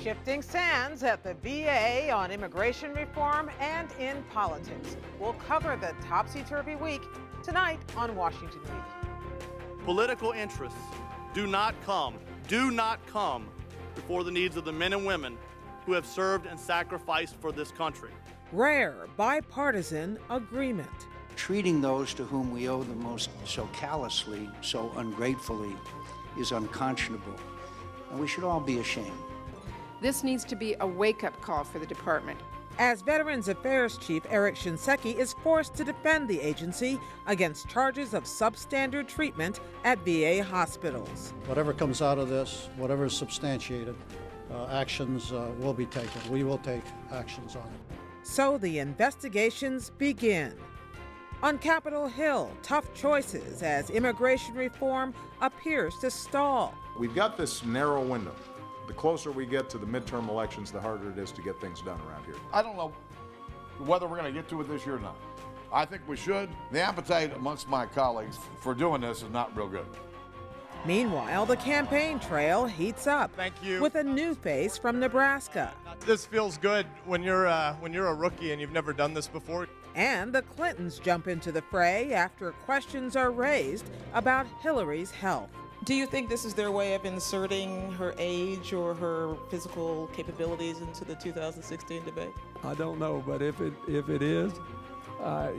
Shifting sands at the VA on immigration reform and in politics. We'll cover the topsy-turvy week tonight on Washington Week. Political interests do not come before the needs of the men and women who have served and sacrificed for this country. Rare bipartisan agreement. Treating those to whom we owe the most so callously, so ungratefully, is unconscionable, and we should all be ashamed. This needs to be a wake-up call for the department. As Veterans Affairs Chief Eric Shinseki is forced to defend the agency against charges of substandard treatment at VA hospitals. Whatever comes out of this, whatever is substantiated, actions will be taken. We will take actions on it. So the investigations begin. On Capitol Hill, tough choices as immigration reform appears to stall. We've got this narrow window. The closer we get to the midterm elections, the harder it is to get things done around here. I don't know whether we're going to get to it this year or not. I think we should. The appetite amongst my colleagues for doing this is not real good. Meanwhile, the campaign trail heats up. Thank you. With a new face from Nebraska. This feels good when you're a rookie and you've never done this before. And the Clintons jump into the fray after questions are raised about Hillary's health. Do you think this is their way of inserting her age or her physical capabilities into the 2016 debate? I don't know, but if it is,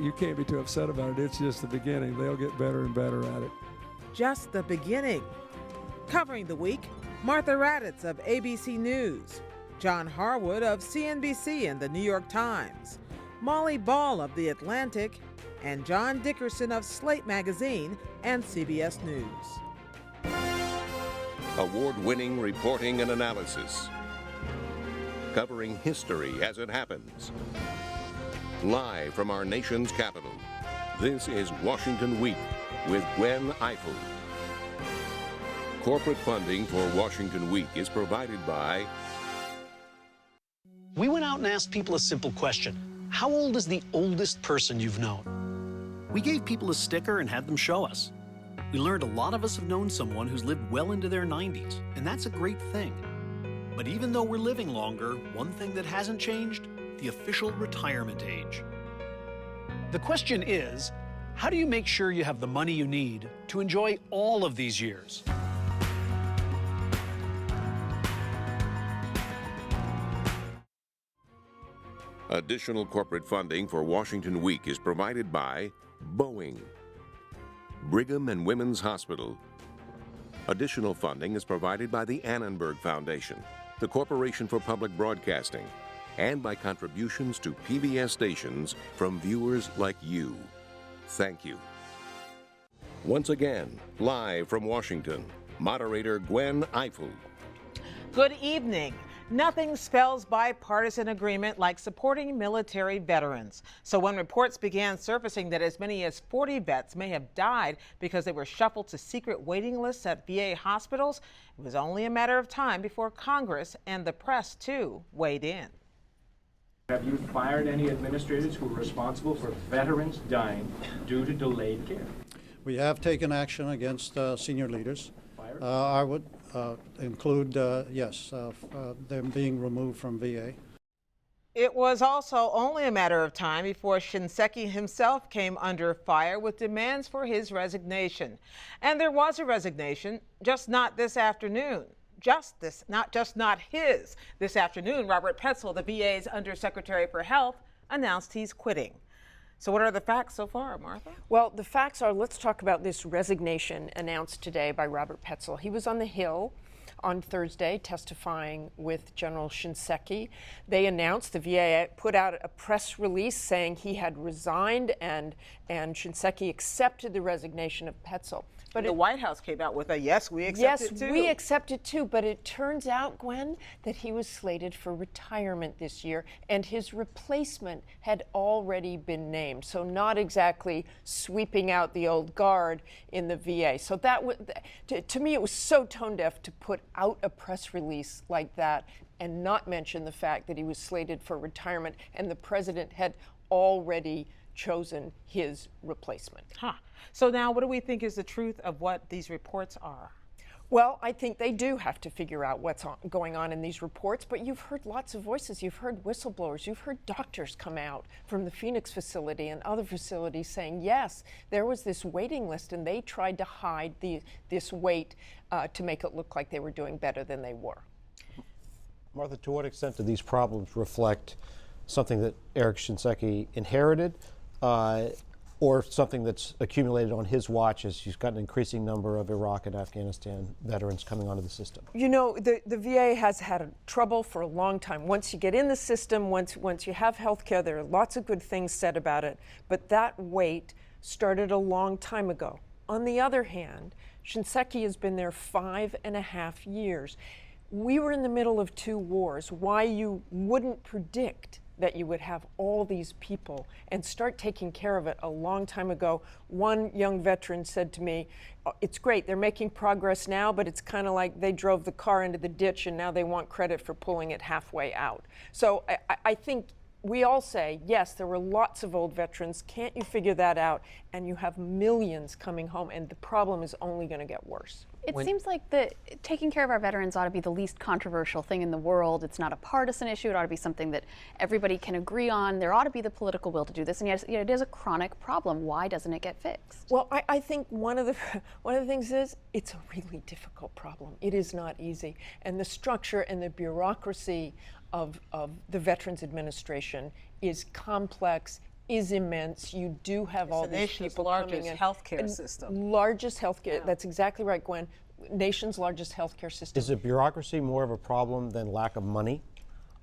you can't be too upset about it. It's just the beginning. They'll get better and better at it. Just the beginning. Covering the week, Martha Raddatz of ABC News, John Harwood of CNBC and the New York Times, Molly Ball of The Atlantic, and John Dickerson of Slate Magazine and CBS News. Award-winning reporting and analysis, covering history as it happens. Live from our nation's capital, this is Washington Week with Gwen Eiffel. Corporate funding for Washington Week is provided by... We went out and asked people a simple question. How old is the oldest person you've known? We gave people a sticker and had them show us. We learned a lot of us have known someone who's lived well into their 90s, and that's a great thing. But even though we're living longer, one thing that hasn't changed, the official retirement age. The question is, how do you make sure you have the money you need to enjoy all of these years? Additional corporate funding for Washington Week is provided by Boeing, Brigham and Women's Hospital. Additional funding is provided by the Annenberg Foundation, the Corporation for Public Broadcasting, and by contributions to PBS stations from viewers like you. Thank you. Once again, live from Washington, moderator Gwen Eiffel. Good evening. Nothing spells bipartisan agreement like supporting military veterans. So when reports began surfacing that as many as 40 vets may have died because they were shuffled to secret waiting lists at VA hospitals, it was only a matter of time before Congress and the press, too, weighed in. Have you fired any administrators who were responsible for veterans dying due to delayed care? We have taken action against senior leaders. I would include, them being removed from VA. It was also only a matter of time before Shinseki himself came under fire with demands for his resignation. And there was a resignation, just not this afternoon. Not his. This afternoon, Robert Petzel, the VA's Undersecretary for Health, announced he's quitting. So what are the facts so far, Martha? Well, the facts are, let's talk about this resignation announced today by Robert Petzel. He was on the Hill on Thursday testifying with General Shinseki. They announced, the VA put out a press release saying he had resigned and Shinseki accepted the resignation of Petzel. But the White House came out with a yes, we accept it too. Yes, we accept it too, but it turns out, Gwen, that he was slated for retirement this year and his replacement had already been named. So not exactly sweeping out the old guard in the VA. So that to me, it was so tone deaf to put out a press release like that and not mention the fact that he was slated for retirement and the president had already chosen his replacement. So now what do we think is the truth of what these reports are? Well, I think they do have to figure out what's going on in these reports, but you've heard lots of voices. You've heard whistleblowers. You've heard doctors come out from the Phoenix facility and other facilities saying, yes, there was this waiting list, and they tried to hide this wait to make it look like they were doing better than they were. Martha, to what extent do these problems reflect something that Eric Shinseki inherited, or something that's accumulated on his watch as he's got an increasing number of Iraq and Afghanistan veterans coming onto the system? You know, the VA has had trouble for a long time. Once you get in the system, once you have health care, there are lots of good things said about it, but that wait started a long time ago. On the other hand, Shinseki has been there 5.5 years. We were in the middle of 2 wars. Why you wouldn't predict that you would have all these people and start taking care of it a long time ago. One young veteran said to me, it's great, they're making progress now, but it's kind of like they drove the car into the ditch and now they want credit for pulling it halfway out. So I think we all say, yes, there were lots of old veterans. Can't you figure that out? And you have millions coming home, and the problem is only going to get worse. It seems like taking care of our veterans ought to be the least controversial thing in the world. It's not a partisan issue. It ought to be something that everybody can agree on. There ought to be the political will to do this, and yet it is a chronic problem. Why doesn't it get fixed? Well, I think one of the things is it's a really difficult problem. It is not easy, and the structure and the bureaucracy of the Veterans Administration is complex, is immense. You do have all these people coming in. Healthcare system. Largest healthcare. Yeah. That's exactly right, Gwen. Nation's largest healthcare system. Is the bureaucracy more of a problem than lack of money?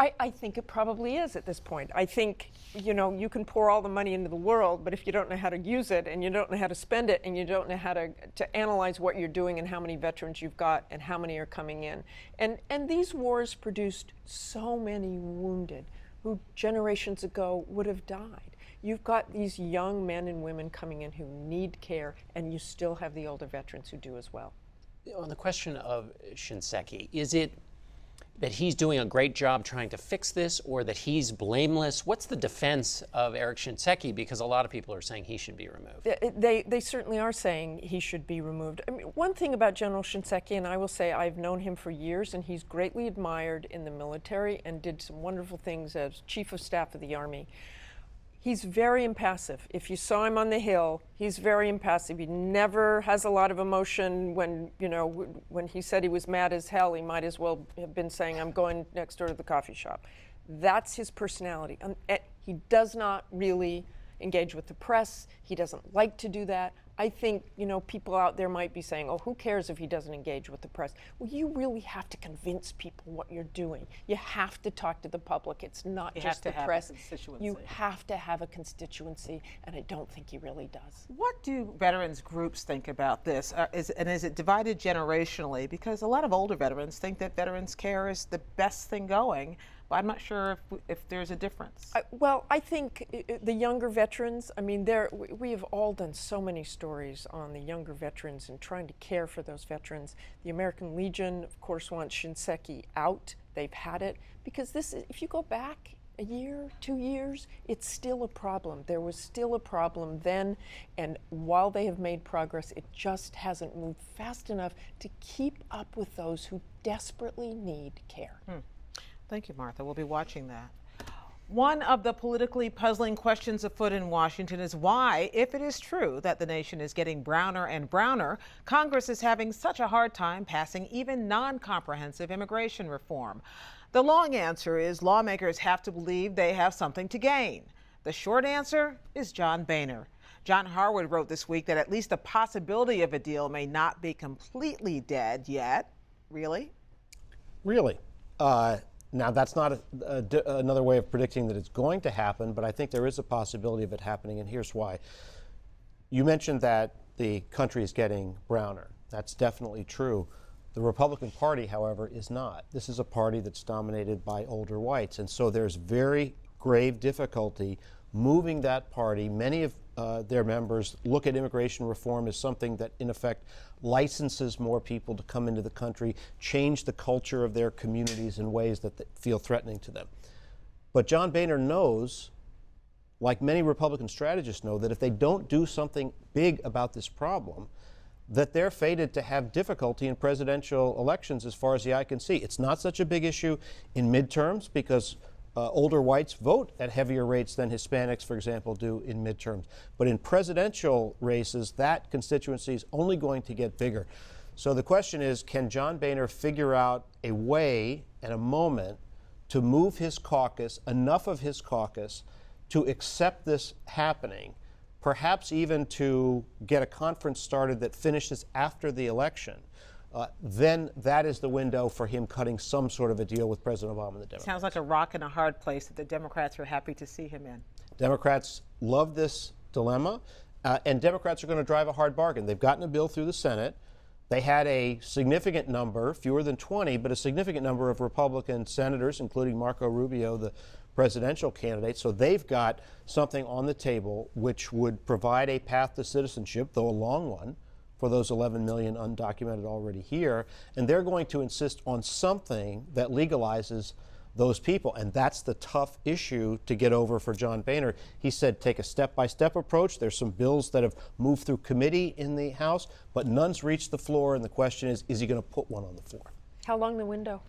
I think it probably is at this point. I think, you know, you can pour all the money into the world, but if you don't know how to use it, and you don't know how to spend it, and you don't know how to analyze what you're doing and how many veterans you've got and how many are coming in. And these wars produced so many wounded who generations ago would have died. You've got these young men and women coming in who need care, and you still have the older veterans who do as well. On the question of Shinseki, is it that he's doing a great job trying to fix this, or that he's blameless? What's the defense of Eric Shinseki? Because a lot of people are saying he should be removed. They certainly are saying he should be removed. I mean, one thing about General Shinseki, and I will say I've known him for years, and he's greatly admired in the military and did some wonderful things as Chief of Staff of the Army. He's very impassive. If you saw him on the Hill, he's very impassive. He never has a lot of emotion. When he said he was mad as hell, he might as well have been saying, I'm going next door to the coffee shop. That's his personality. He does not really engage with the press. He doesn't like to do that. I think, people out there might be saying, oh, who cares if he doesn't engage with the press? Well, you really have to convince people what you're doing. You have to talk to the public. It's not just the press. You have to have a constituency, and I don't think he really does. What do veterans groups think about this? Is it divided generationally? Because a lot of older veterans think that veterans care is the best thing going. But I'm not sure if there's a difference. Well, I think the younger veterans, I mean, we have all done so many stories on the younger veterans and trying to care for those veterans. The American Legion, of course, wants Shinseki out. They've had it. Because if you go back a year, 2 years, it's still a problem. There was still a problem then, and while they have made progress, it just hasn't moved fast enough to keep up with those who desperately need care. Thank you, Martha. We'll be watching that. One of the politically puzzling questions afoot in Washington is why, if it is true that the nation is getting browner and browner, Congress is having such a hard time passing even non-comprehensive immigration reform. The long answer is lawmakers have to believe they have something to gain. The short answer is John Boehner. John Harwood wrote this week that at least the possibility of a deal may not be completely dead yet. Really? Really. Now, that's not another way of predicting that it's going to happen, but I think there is a possibility of it happening, and here's why. You mentioned that the country is getting browner. That's definitely true. The Republican Party, however, is not. This is a party that's dominated by older whites, and so there's very grave difficulty moving that party. Many of their members look at immigration reform as something that, in effect, licenses more people to come into the country, change the culture of their communities in ways that feel threatening to them. But John Boehner knows, like many Republican strategists know, that if they don't do something big about this problem, that they're fated to have difficulty in presidential elections as far as the eye can see. It's not such a big issue in midterms because older whites vote at heavier rates than Hispanics, for example, do in midterms. But in presidential races, that constituency is only going to get bigger. So the question is, can John Boehner figure out a way and a moment to move his caucus, enough of his caucus, to accept this happening, perhaps even to get a conference started that finishes after the election? Then that is the window for him cutting some sort of a deal with President Obama and the Democrats. Sounds like a rock and a hard place that the Democrats are happy to see him in. Democrats love this dilemma, and Democrats are going to drive a hard bargain. They've gotten a bill through the Senate. They had a significant number, fewer than 20, but a significant number of Republican senators, including Marco Rubio, the presidential candidate. So they've got something on the table which would provide a path to citizenship, though a long one, for those 11 million undocumented already here. And they're going to insist on something that legalizes those people. And that's the tough issue to get over for John Boehner. He said take a step-by-step approach. There's some bills that have moved through committee in the House, but none's reached the floor. And the question is he going to put one on the floor? How long the window?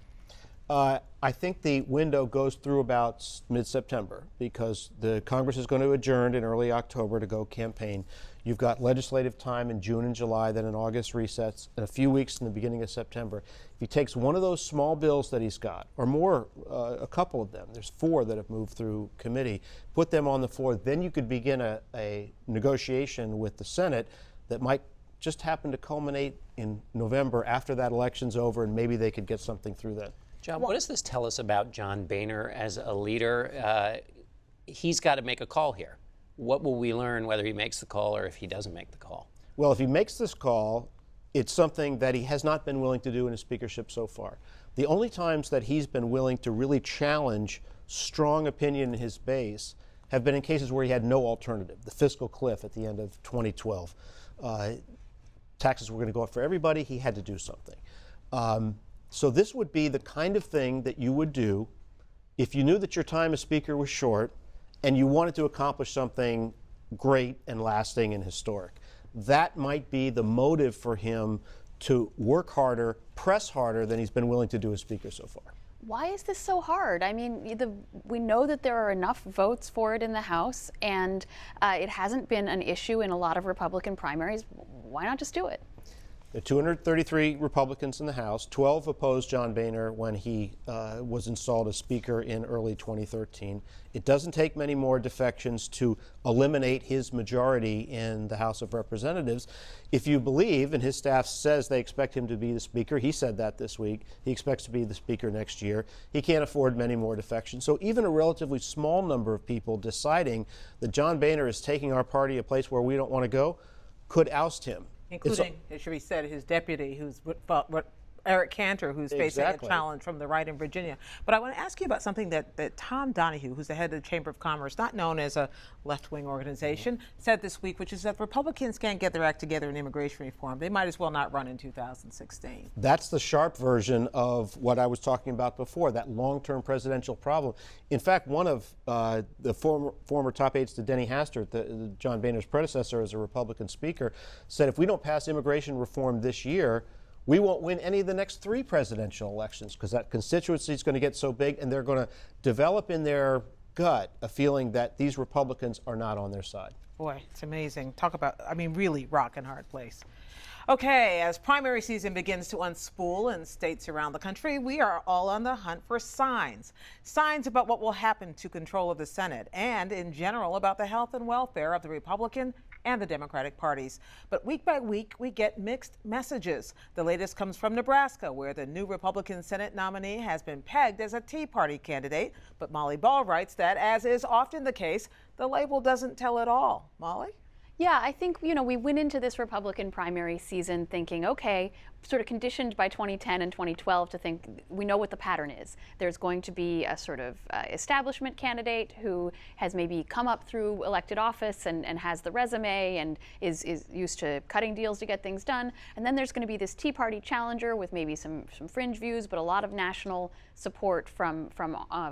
I think the window goes through about mid-September because the Congress is going to adjourn in early October to go campaign. You've got legislative time in June and July, then an August recess, and a few weeks in the beginning of September. If he takes one of those small bills that he's got, or more, a couple of them, there's 4 that have moved through committee, put them on the floor, then you could begin a negotiation with the Senate that might just happen to culminate in November after that election's over, and maybe they could get something through then. John, what does this tell us about John Boehner as a leader? He's got to make a call here. What will we learn whether he makes the call or if he doesn't make the call? Well, if he makes this call, it's something that he has not been willing to do in his speakership so far. The only times that he's been willing to really challenge strong opinion in his base have been in cases where he had no alternative. The fiscal cliff at the end of 2012. Taxes were going to go up for everybody. He had to do something. So this would be the kind of thing that you would do if you knew that your time as Speaker was short and you wanted to accomplish something great and lasting and historic. That might be the motive for him to work harder, press harder than he's been willing to do as Speaker so far. Why is this so hard? I mean, we know that there are enough votes for it in the House, and it hasn't been an issue in a lot of Republican primaries. Why not just do it? There are 233 Republicans in the House. 12 opposed John Boehner when he was installed as Speaker in early 2013. It doesn't take many more defections to eliminate his majority in the House of Representatives. If you believe, and his staff says they expect him to be the Speaker, he said that this week, he expects to be the Speaker next year, he can't afford many more defections. So even a relatively small number of people deciding that John Boehner is taking our party a place where we don't want to go could oust him. Including, it should be said, his deputy, who's Eric Cantor, who's facing a challenge from the right in Virginia. But I want to ask you about something that Tom Donahue, who's the head of the Chamber of Commerce, not known as a left-wing organization, said this week, which is that Republicans can't get their act together in immigration reform. They might as well not run in 2016. That's the sharp version of what I was talking about before, that long-term presidential problem. In fact, one of the former top aides to Denny Hastert, John Boehner's predecessor as a Republican speaker, said if we don't pass immigration reform this year, we won't win any of the next 3 presidential elections because that constituency is going to get so big and they're going to develop in their gut a feeling that these Republicans are not on their side. Boy, it's amazing. Talk about, I mean, really rock and hard place. Okay, as primary season begins to unspool in states around the country, we are all on the hunt for signs. Signs about what will happen to control of the Senate and, in general, about the health and welfare of the Republican and the Democratic parties. But week by week, we get mixed messages. The latest comes from Nebraska, where the new Republican Senate nominee has been pegged as a Tea Party candidate. But Molly Ball writes that, as is often the case, the label doesn't tell it all. Molly? Yeah, I think, we went into this Republican primary season thinking, okay, sort of conditioned by 2010 and 2012 to think we know what the pattern is. There's going to be a sort of establishment candidate who has maybe come up through elected office and has the resume and is used to cutting deals to get things done. And then there's going to be this Tea Party challenger with maybe some fringe views, but a lot of national support from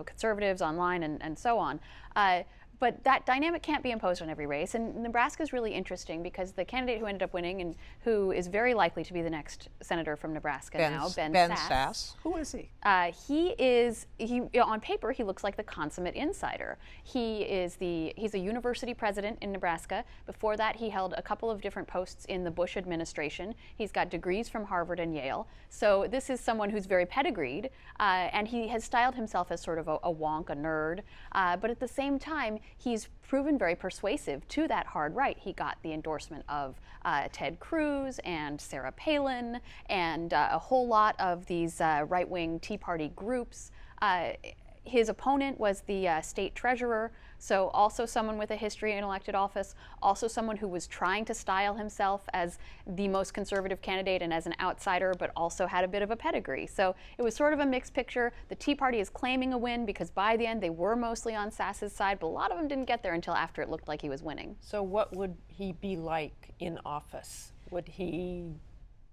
conservatives online and so on. But that dynamic can't be imposed on every race. And Nebraska is really interesting because the candidate who ended up winning and who is very likely to be the next senator from Nebraska now, Ben Sasse. Who is he? On paper, he looks like the consummate insider. He's a university president in Nebraska. Before that, he held a couple of different posts in the Bush administration. He's got degrees from Harvard and Yale. So this is someone who's very pedigreed, and he has styled himself as sort of a wonk, a nerd. But at the same time, he's proven very persuasive to that hard right. He got the endorsement of Ted Cruz and Sarah Palin and a whole lot of these right-wing Tea Party groups. His opponent was the state treasurer, so also someone with a history in elected office, also someone who was trying to style himself as the most conservative candidate and as an outsider, but also had a bit of a pedigree. So it was sort of a mixed picture. The Tea Party is claiming a win because by the end they were mostly on Sasse's side, but a lot of them didn't get there until after it looked like he was winning. So what would he be like in office? Would he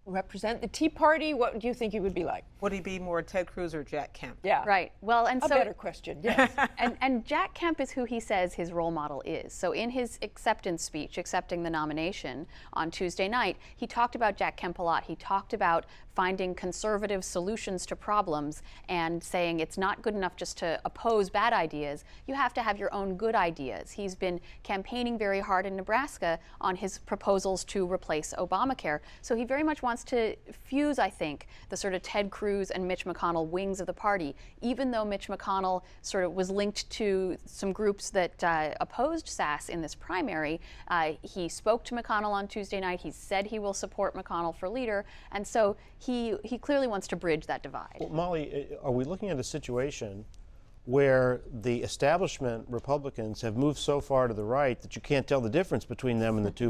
represent the Tea Party? What do you think he would be like? Would he be more Ted Cruz or Jack Kemp? Yeah. Right. Well, and a better question, yes. and Jack Kemp is who he says his role model is. So in his acceptance speech, accepting the nomination on Tuesday night, he talked about Jack Kemp a lot. He talked about finding conservative solutions to problems and saying it's not good enough just to oppose bad ideas. You have to have your own good ideas. He's been campaigning very hard in Nebraska on his proposals to replace Obamacare. So he very much wants to fuse, I think, the sort of Ted Cruz and Mitch McConnell wings of the party, even though Mitch McConnell sort of was linked to some groups that opposed Sasse in this primary. He spoke to McConnell on Tuesday night. He said he will support McConnell for leader. And so he clearly wants to bridge that divide. Well, Molly, are we looking at a situation where the establishment Republicans have moved so far to the right that you can't tell the difference between them and the Tea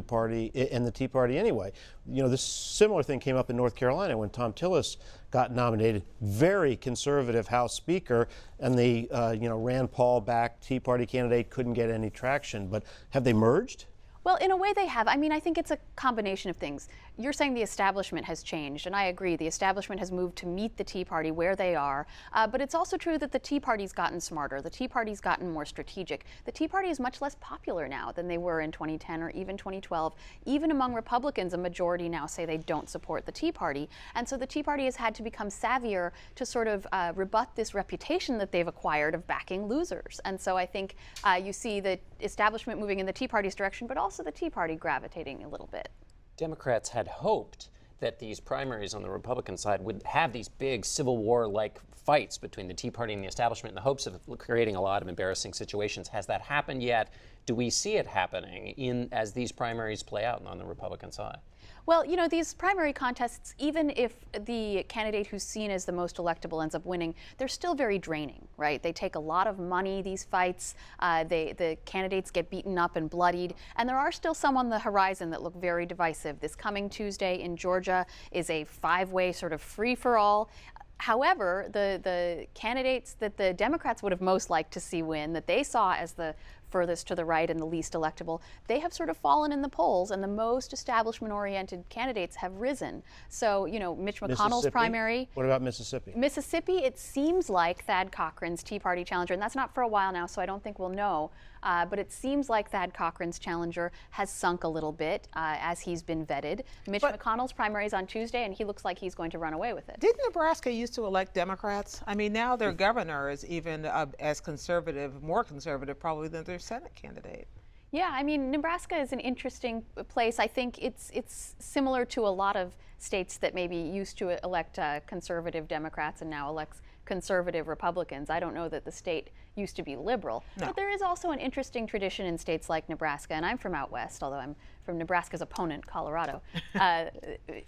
Party anyway? You know, this similar thing came up in North Carolina when Tom Tillis got nominated, very conservative House Speaker, and the Rand Paul-backed Tea Party candidate couldn't get any traction. But have they merged? Well, in a way they have. I mean, I think it's a combination of things. You're saying the establishment has changed, and I agree. The establishment has moved to meet the Tea Party where they are. But it's also true that the Tea Party's gotten smarter. The Tea Party's gotten more strategic. The Tea Party is much less popular now than they were in 2010 or even 2012. Even among Republicans, a majority now say they don't support the Tea Party. And so the Tea Party has had to become savvier to sort of rebut this reputation that they've acquired of backing losers. And so I think you see the establishment moving in the Tea Party's direction, but also the Tea Party gravitating a little bit. Democrats had hoped that these primaries on the Republican side would have these big Civil War-like fights between the Tea Party and the establishment in the hopes of creating a lot of embarrassing situations. Has that happened yet? Do we see it happening as these primaries play out on the Republican side? Well, you know, these primary contests, even if the candidate who's seen as the most electable ends up winning, they're still very draining, right? They take a lot of money, these fights. The candidates get beaten up and bloodied. And there are still some on the horizon that look very divisive. This coming Tuesday in Georgia is a five-way sort of free-for-all. However, the candidates that the Democrats would have most liked to see win, that they saw as the furthest to the right and the least electable, they have sort of fallen in the polls, and the most establishment-oriented candidates have risen. So, you know, Mitch McConnell's primary. What about Mississippi? Mississippi, it seems like Thad Cochran's Tea Party challenger, and that's not for a while now, so I don't think we'll know. But it seems like Thad Cochran's challenger has sunk a little bit as he's been vetted. Mitch McConnell's primary is on Tuesday, and he looks like he's going to run away with it. Didn't Nebraska used to elect Democrats? I mean, now their governor is even as conservative, more conservative probably than their Senate candidate. Yeah, I mean, Nebraska is an interesting place. I think it's similar to a lot of states that maybe used to elect conservative Democrats and now elects conservative Republicans. I don't know that the state used to be liberal. No. But there is also an interesting tradition in states like Nebraska, and I'm from out west, although I'm from Nebraska's opponent, Colorado.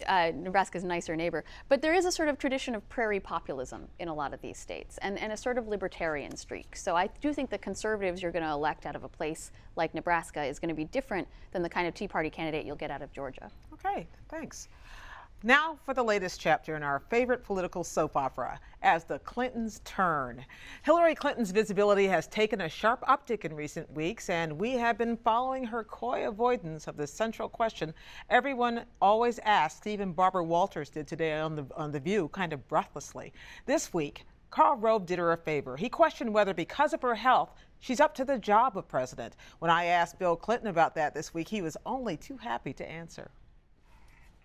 Nebraska's nicer neighbor. But there is a sort of tradition of prairie populism in a lot of these states, and a sort of libertarian streak. So I do think the conservatives you're going to elect out of a place like Nebraska is going to be different than the kind of Tea Party candidate you'll get out of Georgia. Okay, thanks. Now for the latest chapter in our favorite political soap opera, As the Clintons Turn. Hillary Clinton's visibility has taken a sharp uptick in recent weeks, and we have been following her coy avoidance of the central question everyone always asks. Even Barbara Walters did today on The View, kind of breathlessly. This week, Karl Rove did her a favor. He questioned whether, because of her health, she's up to the job of president. When I asked Bill Clinton about that this week, he was only too happy to answer.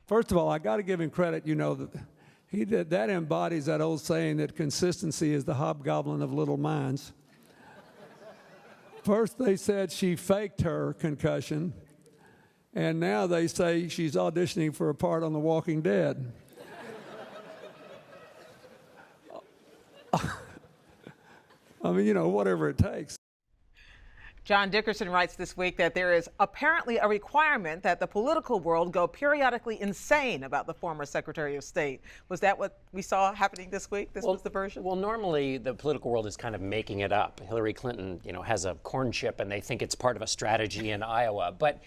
First of all, I got to give him credit. You know, that embodies that old saying that consistency is the hobgoblin of little minds. First they said she faked her concussion, and now they say she's auditioning for a part on The Walking Dead. I mean, you know, whatever it takes. John Dickerson writes this week that there is apparently a requirement that the political world go periodically insane about the former Secretary of State. Was that what we saw happening this week? This was the version? Well, normally the political world is kind of making it up. Hillary Clinton, you know, has a corn chip and they think it's part of a strategy in Iowa. But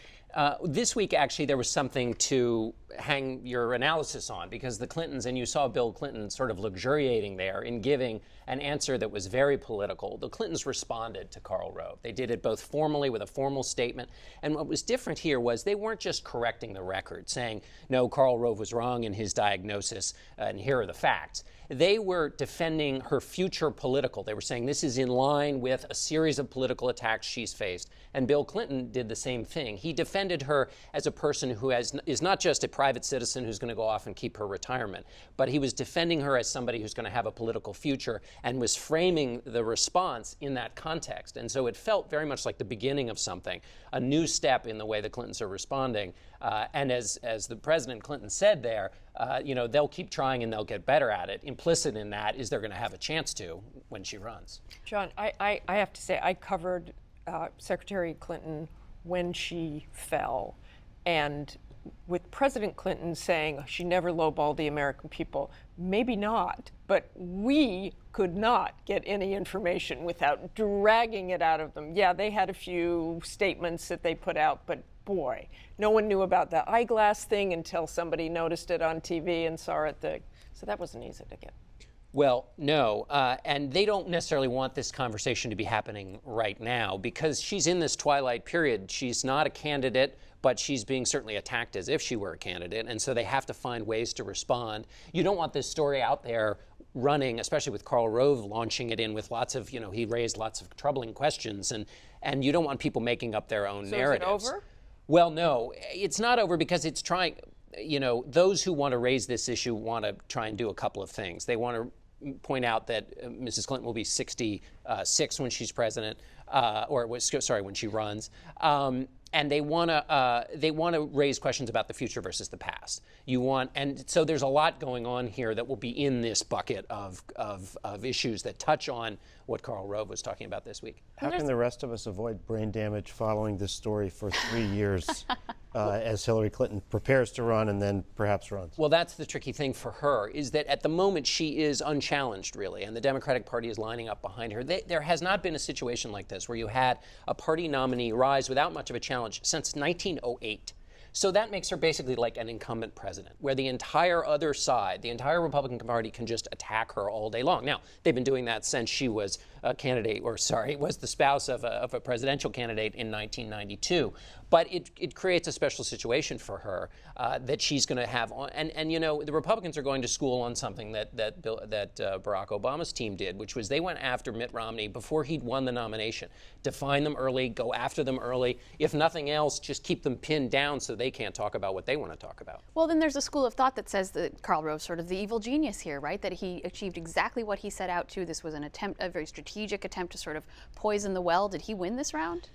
this week, actually, there was something to hang your analysis on, because the Clintons, and you saw Bill Clinton sort of luxuriating there in giving an answer that was very political. The Clintons responded to Karl Rove. They did it both formally with a formal statement, and what was different here was they weren't just correcting the record, saying, no, Karl Rove was wrong in his diagnosis, and here are the facts. They were defending her future political. They were saying this is in line with a series of political attacks she's faced. And Bill Clinton did the same thing. He defended her as a person who is not just a private citizen who's going to go off and keep her retirement, but he was defending her as somebody who's going to have a political future and was framing the response in that context. And so it felt very much like the beginning of something, a new step in the way the Clintons are responding. And as the President Clinton said there, you know, they'll keep trying and they'll get better at it. Implicit in that is they're going to have a chance to when she runs. John, I have to say, I covered Secretary Clinton when she fell. And with President Clinton saying she never lowballed the American people, maybe not, but we could not get any information without dragging it out of them. Yeah, they had a few statements that they put out, but boy, no one knew about the eyeglass thing until somebody noticed it on TV and saw it. So that wasn't easy to get. Well, no, and they don't necessarily want this conversation to be happening right now because she's in this twilight period. She's not a candidate, but she's being certainly attacked as if she were a candidate, and so they have to find ways to respond. You don't want this story out there running, especially with Karl Rove launching it in with lots of, you know, he raised lots of troubling questions, and you don't want people making up their own narratives. Is it over? Well, no, it's not over because it's trying, you know, those who want to raise this issue want to try and do a couple of things. They want to point out that Mrs. Clinton will be 66 when she's president, when she runs. And they want to raise questions about the future versus the past. And so there's a lot going on here that will be in this bucket of issues that touch on what Karl Rove was talking about this week. How can the rest of us avoid brain damage following this story for 3 years as Hillary Clinton prepares to run and then perhaps runs? Well, that's the tricky thing for her, is that at the moment she is unchallenged, really, and the Democratic Party is lining up behind her. There has not been a situation like this where you had a party nominee rise without much of a challenge since 1908. So that makes her basically like an incumbent president, where the entire other side, the entire Republican Party, can just attack her all day long. Now, they've been doing that since she was a candidate, was the spouse of a presidential candidate in 1992. But it creates a special situation for her that she's going to have on. And you know, the Republicans are going to school on something that Barack Obama's team did, which was they went after Mitt Romney before he'd won the nomination. Define them early, go after them early. If nothing else, just keep them pinned down so they can't talk about what they want to talk about. Well, then there's a school of thought that says that Karl Rove's sort of the evil genius here, right? That he achieved exactly what he set out to. This was a very strategic attempt to sort of poison the well. Did he win this round?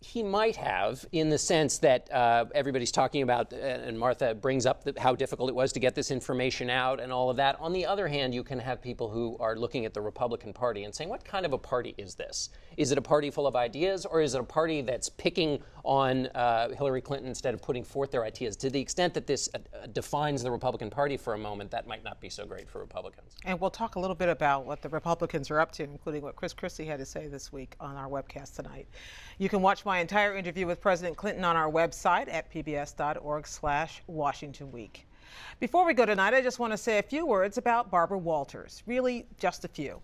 He might have, in the sense that everybody's talking about, and Martha brings up how difficult it was to get this information out and all of that. On the other hand, you can have people who are looking at the Republican Party and saying, what kind of a party is this? Is it a party full of ideas, or is it a party that's picking on Hillary Clinton instead of putting forth their ideas? To the extent that this defines the Republican Party for a moment, that might not be so great for Republicans. And we'll talk a little bit about what the Republicans are up to, including what Chris Christie had to say this week on our webcast tonight. You can watch my entire interview with President Clinton on our website at pbs.org/Washington Week. Before we go tonight, I just want to say a few words about Barbara Walters, really just a few.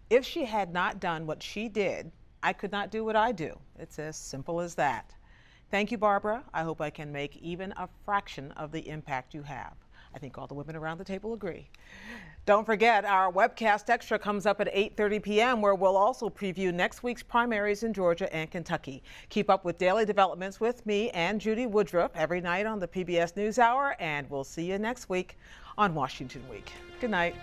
If she had not done what she did, I could not do what I do. It's as simple as that. Thank you, Barbara. I hope I can make even a fraction of the impact you have. I think all the women around the table agree. Don't forget, our webcast extra comes up at 8:30 p.m. where we'll also preview next week's primaries in Georgia and Kentucky. Keep up with daily developments with me and Judy Woodruff every night on the PBS NewsHour, and we'll see you next week on Washington Week. Good night.